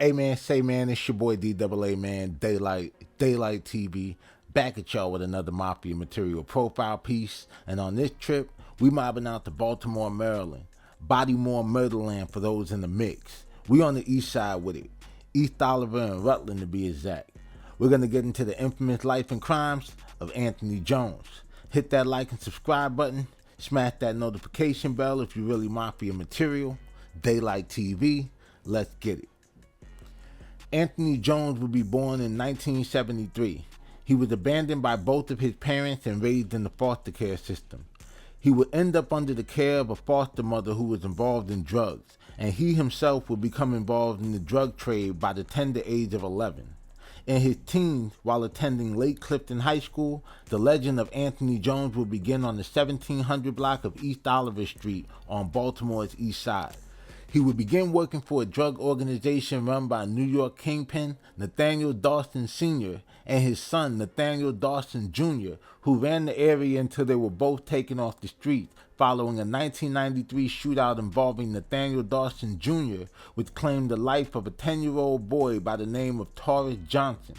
Hey man, say man, it's your boy DAA man, Daylight TV, back at y'all with another Mafia material profile piece. And on this trip, we mobbing out to Baltimore, Maryland, Bodymore, Murderland for those in the mix. We on the east side with it, East Oliver and Rutland to be exact. We're gonna get into the infamous life and crimes of Anthony Jones. Hit that like and subscribe button, smash that notification bell if you really Mafia material. Daylight TV, let's get it. Anthony Jones would be born in 1973. He was abandoned by both of his parents and raised in the foster care system. He would end up under the care of a foster mother who was involved in drugs, and he himself would become involved in the drug trade by the tender age of 11. In his teens, while attending Lake Clifton High School, the legend of Anthony Jones would begin on the 1700 block of East Oliver Street on Baltimore's east side. He would begin working for a drug organization run by New York kingpin Nathaniel Dawson Sr. and his son Nathaniel Dawson Jr., who ran the area until they were both taken off the streets following a 1993 shootout involving Nathaniel Dawson Jr., which claimed the life of a 10-year-old boy by the name of Taurus Johnson.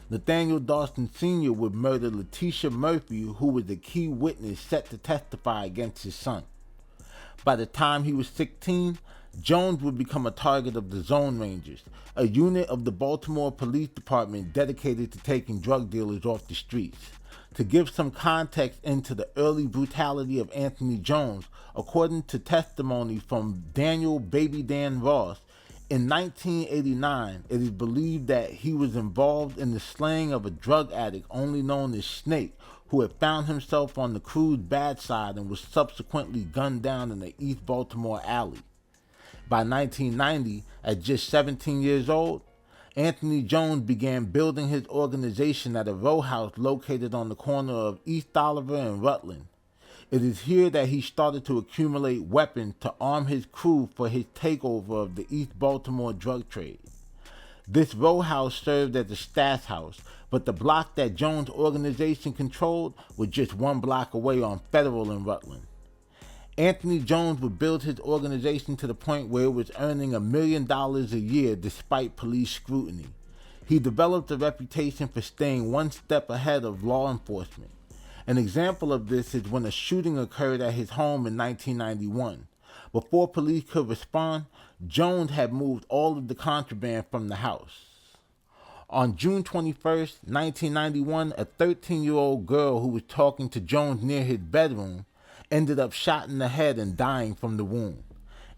Nathaniel Dawson Sr. would murder Letitia Murphy, who was the key witness set to testify against his son. By the time he was 16, Jones would become a target of the Zone Rangers, a unit of the Baltimore Police Department dedicated to taking drug dealers off the streets. To give some context into the early brutality of Anthony Jones, according to testimony from Daniel Baby Dan Ross, in 1989, it is believed that he was involved in the slaying of a drug addict only known as Snake, who had found himself on the crew's bad side and was subsequently gunned down in the East Baltimore alley. By 1990, at just 17 years old, Anthony Jones began building his organization at a row house located on the corner of East Oliver and Rutland. It is here that he started to accumulate weapons to arm his crew for his takeover of the East Baltimore drug trade. This row house served as a stash house, but the block that Jones' organization controlled was just one block away on Federal and Rutland. Anthony Jones would build his organization to the point where it was earning $1 million a year despite police scrutiny. He developed a reputation for staying one step ahead of law enforcement. An example of this is when a shooting occurred at his home in 1991. Before police could respond, Jones had moved all of the contraband from the house. On June 21, 1991, a 13-year-old girl who was talking to Jones near his bedroom ended up shot in the head and dying from the wound.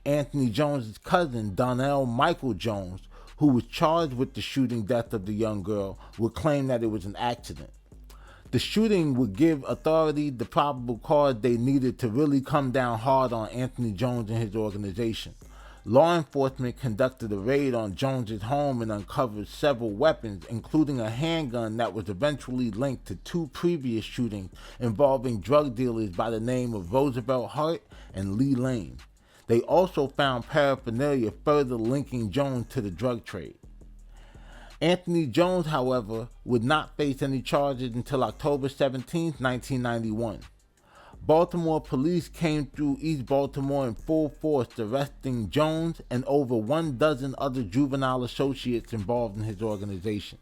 Anthony Jones' cousin, Donnell Michael Jones, who was charged with the shooting death of the young girl, would claim that it was an accident. The shooting would give authorities the probable cause they needed to really come down hard on Anthony Jones and his organization. Law enforcement conducted a raid on Jones' home and uncovered several weapons, including a handgun that was eventually linked to two previous shootings involving drug dealers by the name of Roosevelt Hart and Lee Lane. They also found paraphernalia further linking Jones to the drug trade. Anthony Jones, however, would not face any charges until October 17, 1991. Baltimore police came through East Baltimore in full force, arresting Jones and over 12 other juvenile associates involved in his organization.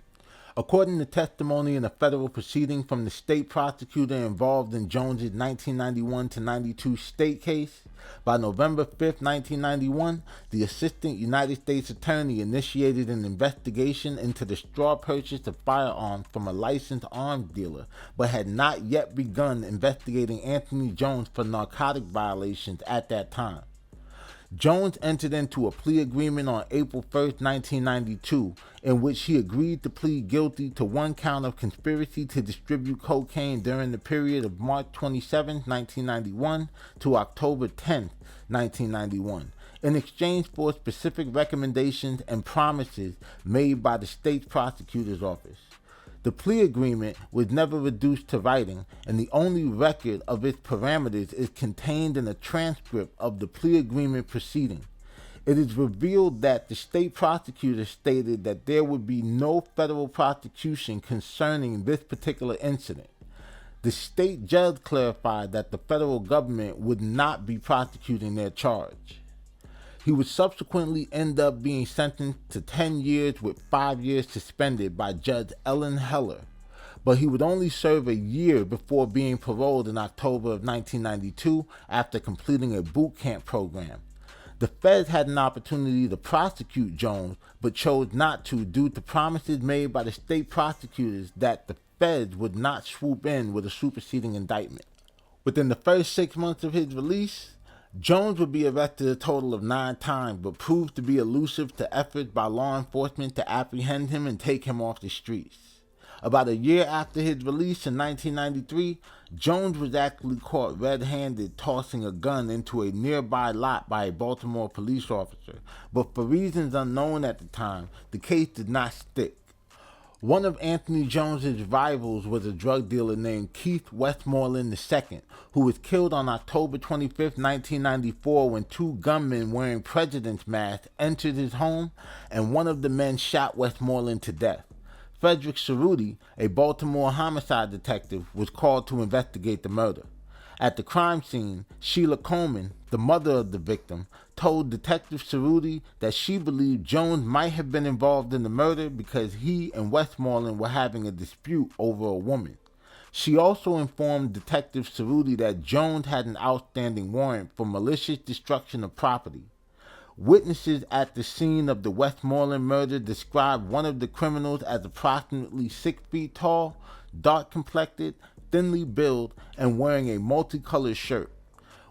According to testimony in a federal proceeding from the state prosecutor involved in Jones' 1991-92 state case, by November 5, 1991, the Assistant United States Attorney initiated an investigation into the straw purchase of firearms from a licensed arms dealer, but had not yet begun investigating Anthony Jones for narcotic violations at that time. Jones entered into a plea agreement on April 1, 1992, in which he agreed to plead guilty to one count of conspiracy to distribute cocaine during the period of March 27, 1991 to October 10, 1991, in exchange for specific recommendations and promises made by the state prosecutor's office. The plea agreement was never reduced to writing, and the only record of its parameters is contained in a transcript of the plea agreement proceeding. It is revealed that the state prosecutor stated that there would be no federal prosecution concerning this particular incident. The state judge clarified that the federal government would not be prosecuting their charge. He would subsequently end up being sentenced to 10 years with 5 years suspended by Judge Ellen Heller, but he would only serve a year before being paroled in October of 1992 after completing a boot camp program. The feds had an opportunity to prosecute Jones, but chose not to due to promises made by the state prosecutors that the feds would not swoop in with a superseding indictment. Within the first 6 months of his release, Jones would be arrested a total of 9 times, but proved to be elusive to efforts by law enforcement to apprehend him and take him off the streets. About a year after his release in 1993, Jones was actually caught red-handed tossing a gun into a nearby lot by a Baltimore police officer, but for reasons unknown at the time, the case did not stick. One of Anthony Jones's rivals was a drug dealer named Keith Westmoreland II, who was killed on October 25, 1994 when 2 gunmen wearing president's masks entered his home and one of the men shot Westmoreland to death. Frederick Cerruti, a Baltimore homicide detective, was called to investigate the murder. At the crime scene, Sheila Coleman, the mother of the victim, told Detective Cerruti that she believed Jones might have been involved in the murder because he and Westmoreland were having a dispute over a woman. She also informed Detective Cerruti that Jones had an outstanding warrant for malicious destruction of property. Witnesses at the scene of the Westmoreland murder described one of the criminals as approximately 6 feet tall, dark-complected, thinly built, and wearing a multicolored shirt.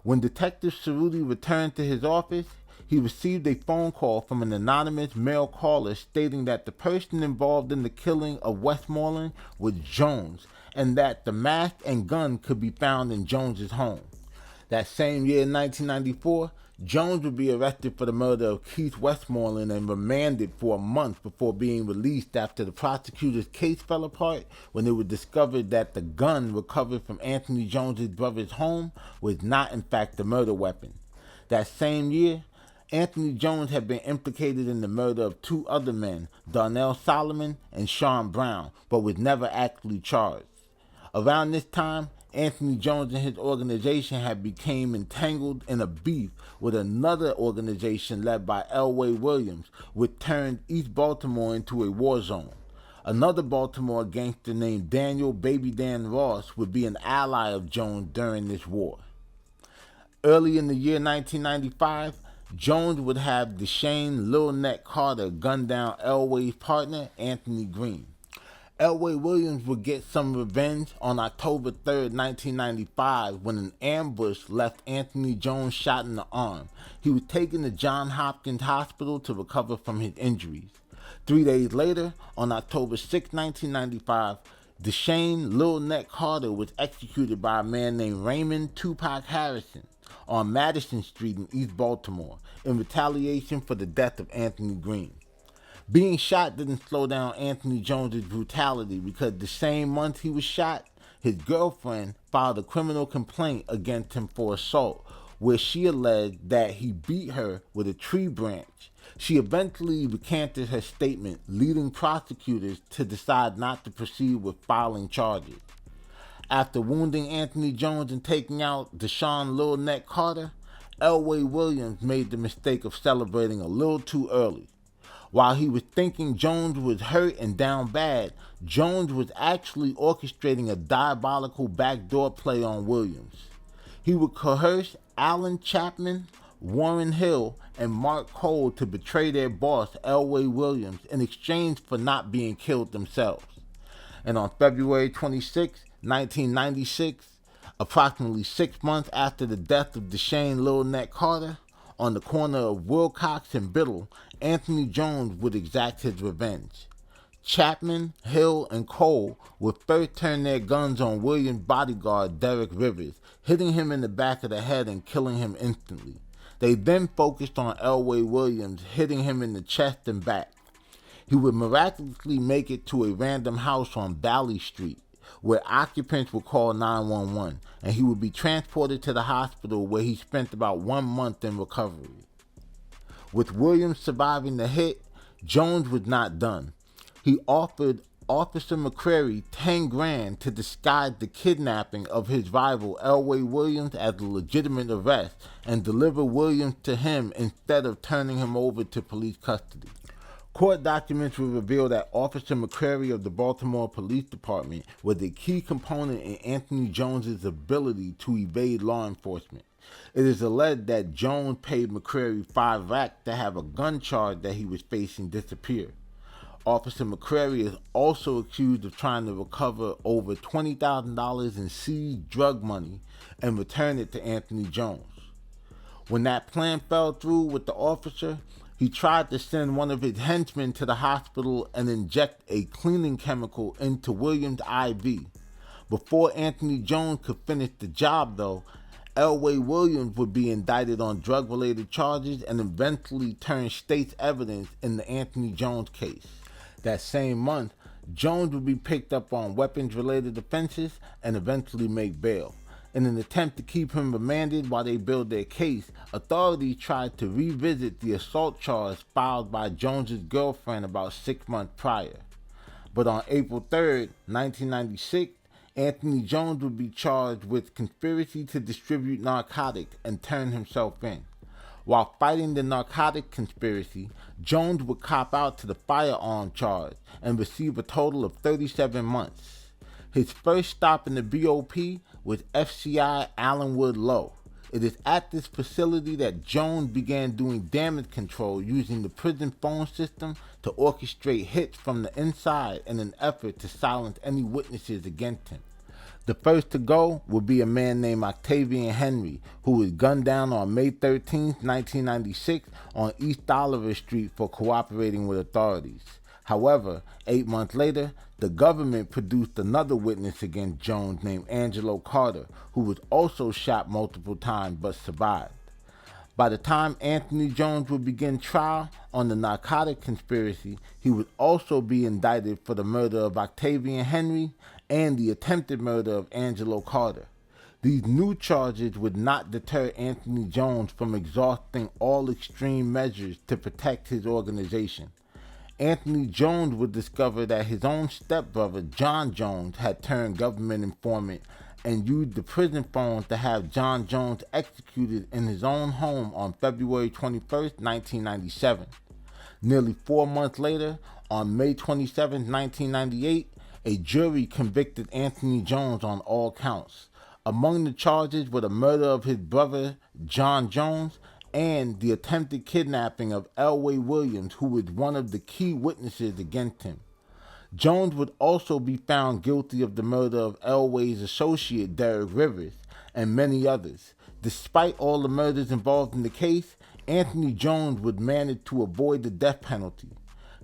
When Detective Cerruti returned to his office, he received a phone call from an anonymous male caller stating that the person involved in the killing of Westmoreland was Jones, and that the mask and gun could be found in Jones's home. That same year in 1994, Jones would be arrested for the murder of Keith Westmoreland and remanded for a month before being released after the prosecutor's case fell apart when it was discovered that the gun recovered from Anthony Jones's brother's home was not in fact the murder weapon. That same year, Anthony Jones had been implicated in the murder of 2 other men, Darnell Solomon and Sean Brown, but was never actually charged. Around this time, Anthony Jones and his organization had become entangled in a beef with another organization led by Elway Williams, which turned East Baltimore into a war zone. Another Baltimore gangster named Daniel Baby Dan Ross would be an ally of Jones during this war. Early in the year 1995, Jones would have Deshane Lil Neck Carter gun down Elway's partner, Anthony Green. Elway Williams would get some revenge on October 3, 1995, when an ambush left Anthony Jones shot in the arm. He was taken to Johns Hopkins Hospital to recover from his injuries. 3 days later, on October 6, 1995, Deshane Lil Neck Carter was executed by a man named Raymond Tupac Harrison on Madison Street in East Baltimore in retaliation for the death of Anthony Green. Being shot didn't slow down Anthony Jones's brutality because the same month he was shot, his girlfriend filed a criminal complaint against him for assault, where she alleged that he beat her with a tree branch. She eventually recanted her statement, leading prosecutors to decide not to proceed with filing charges. After wounding Anthony Jones and taking out Deshane Lil Neck Carter, Elway Williams made the mistake of celebrating a little too early. While he was thinking Jones was hurt and down bad, Jones was actually orchestrating a diabolical backdoor play on Williams. He would coerce Alan Chapman, Warren Hill, and Mark Cole to betray their boss, Elway Williams, in exchange for not being killed themselves. And on February 26, 1996, approximately 6 months after the death of Deshane Lil Neck Carter, on the corner of Wilcox and Biddle, Anthony Jones would exact his revenge. Chapman, Hill, and Cole would first turn their guns on Williams' bodyguard Derek Rivers, hitting him in the back of the head and killing him instantly. They then focused on Elway Williams, hitting him in the chest and back. He would miraculously make it to a random house on Valley Street, where occupants would call 911, and he would be transported to the hospital where he spent about 1 month in recovery. With Williams surviving the hit, Jones was not done. He offered Officer McCrary 10 grand to disguise the kidnapping of his rival Elway Williams as a legitimate arrest and deliver Williams to him instead of turning him over to police custody. Court documents will reveal that Officer McCrary of the Baltimore Police Department was a key component in Anthony Jones's ability to evade law enforcement. It is alleged that Jones paid McCrary $5 racks to have a gun charge that he was facing disappear. Officer McCrary is also accused of trying to recover over $20,000 in seized drug money and return it to Anthony Jones. When that plan fell through with the officer, he tried to send one of his henchmen to the hospital and inject a cleaning chemical into Williams' IV. Before Anthony Jones could finish the job, though, Elway Williams would be indicted on drug-related charges and eventually turn state's evidence in the Anthony Jones case. That same month, Jones would be picked up on weapons-related offenses and eventually make bail. In an attempt to keep him remanded while they build their case, authorities tried to revisit the assault charge filed by Jones's girlfriend about 6 months prior. But on April 3, 1996, Anthony Jones would be charged with conspiracy to distribute narcotics and turn himself in. While fighting the narcotic conspiracy, Jones would cop out to the firearm charge and receive a total of 37 months. His first stop in the BOP was FCI Allenwood Low. It is at this facility that Jones began doing damage control using the prison phone system to orchestrate hits from the inside in an effort to silence any witnesses against him. The first to go would be a man named Octavian Henry, who was gunned down on May 13, 1996 on East Oliver Street for cooperating with authorities. However, 8 months later, the government produced another witness against Jones named Angelo Carter, who was also shot multiple times but survived. By the time Anthony Jones would begin trial on the narcotic conspiracy, he would also be indicted for the murder of Octavian Henry and the attempted murder of Angelo Carter. These new charges would not deter Anthony Jones from exhausting all extreme measures to protect his organization. Anthony Jones would discover that his own stepbrother, John Jones, had turned government informant and used the prison phones to have John Jones executed in his own home on February 21, 1997. Nearly 4 months later, on May 27, 1998, a jury convicted Anthony Jones on all counts. Among the charges were the murder of his brother, John Jones, and the attempted kidnapping of Elway Williams, who was one of the key witnesses against him. Jones would also be found guilty of the murder of Elway's associate, Derek Rivers, and many others. Despite all the murders involved in the case, Anthony Jones would manage to avoid the death penalty.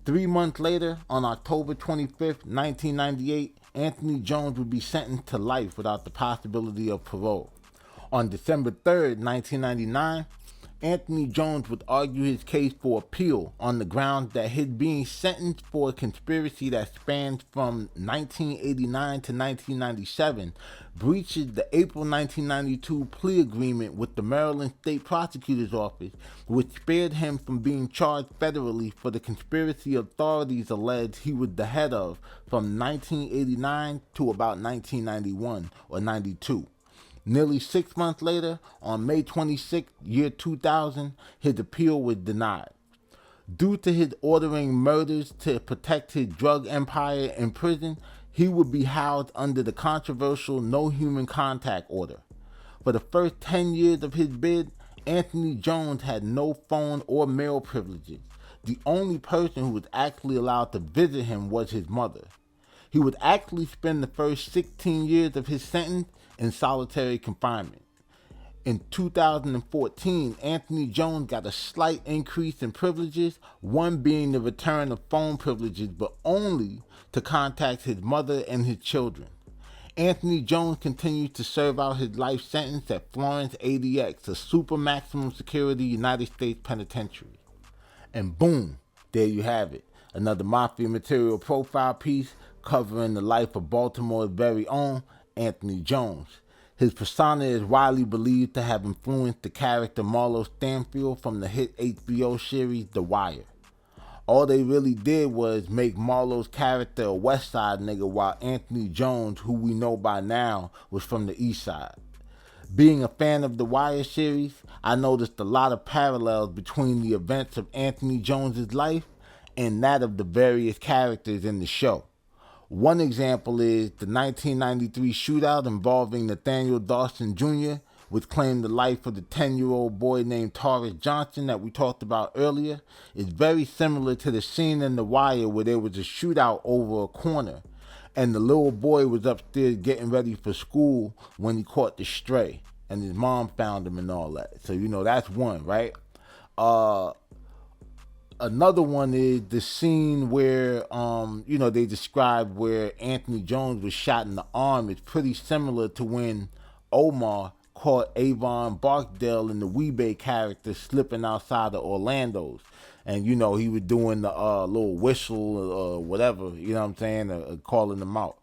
3 months later, on October 25, 1998, Anthony Jones would be sentenced to life without the possibility of parole. On December 3, 1999, Anthony Jones would argue his case for appeal on the grounds that his being sentenced for a conspiracy that spans from 1989 to 1997 breaches the April 1992 plea agreement with the Maryland State Prosecutor's Office, which spared him from being charged federally for the conspiracy authorities alleged he was the head of from 1989 to about 1991 or 92. Nearly 6 months later, on May 26, year 2000, his appeal was denied. Due to his ordering murders to protect his drug empire in prison, he would be housed under the controversial No Human Contact Order. For the first 10 years of his bid, Anthony Jones had no phone or mail privileges. The only person who was actually allowed to visit him was his mother. He would actually spend the first 16 years of his sentence in solitary confinement. In 2014, Anthony Jones got a slight increase in privileges, one being the return of phone privileges, but only to contact his mother and his children. Anthony Jones continues to serve out his life sentence at Florence ADX, a super maximum security United States penitentiary. And boom, there you have it. Another Mafia material profile piece covering the life of Baltimore's very own Anthony Jones. His persona is widely believed to have influenced the character Marlo Stanfield from the hit HBO series The Wire. All they really did was make Marlo's character a West Side nigga, while Anthony Jones, who we know by now, was from the East Side. Being a fan of the Wire series, I noticed a lot of parallels between the events of Anthony Jones's life and that of the various characters in the show. One example is the 1993 shootout involving Nathaniel Dawson Jr., which claimed the life of the 10-year-old boy named Taurus Johnson that we talked about earlier, is very similar to the scene in The Wire where there was a shootout over a corner and the little boy was upstairs getting ready for school when he caught the stray and his mom found him and all that. So, that's one, right? Another one is the scene where, they described where Anthony Jones was shot in the arm. It's pretty similar to when Omar caught Avon Barksdale and the Weebay character slipping outside of Orlando's. And, he was doing the little whistle or whatever, calling them out.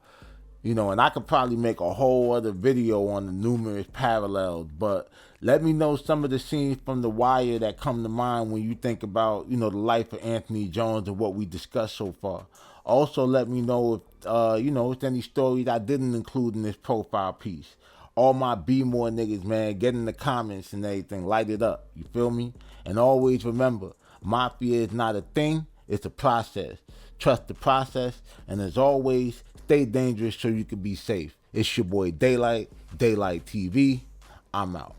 And I could probably make a whole other video on the numerous parallels, but let me know some of the scenes from The Wire that come to mind when you think about, the life of Anthony Jones and what we discussed so far. Also, let me know if, if any stories I didn't include in this profile piece. All my Be More niggas, man, get in the comments and everything. Light it up. You feel me? And always remember, Mafia is not a thing. It's a process. Trust the process. And as always, stay dangerous so you can be safe. It's your boy DAALIGHT, DAALIGHT TV. I'm out.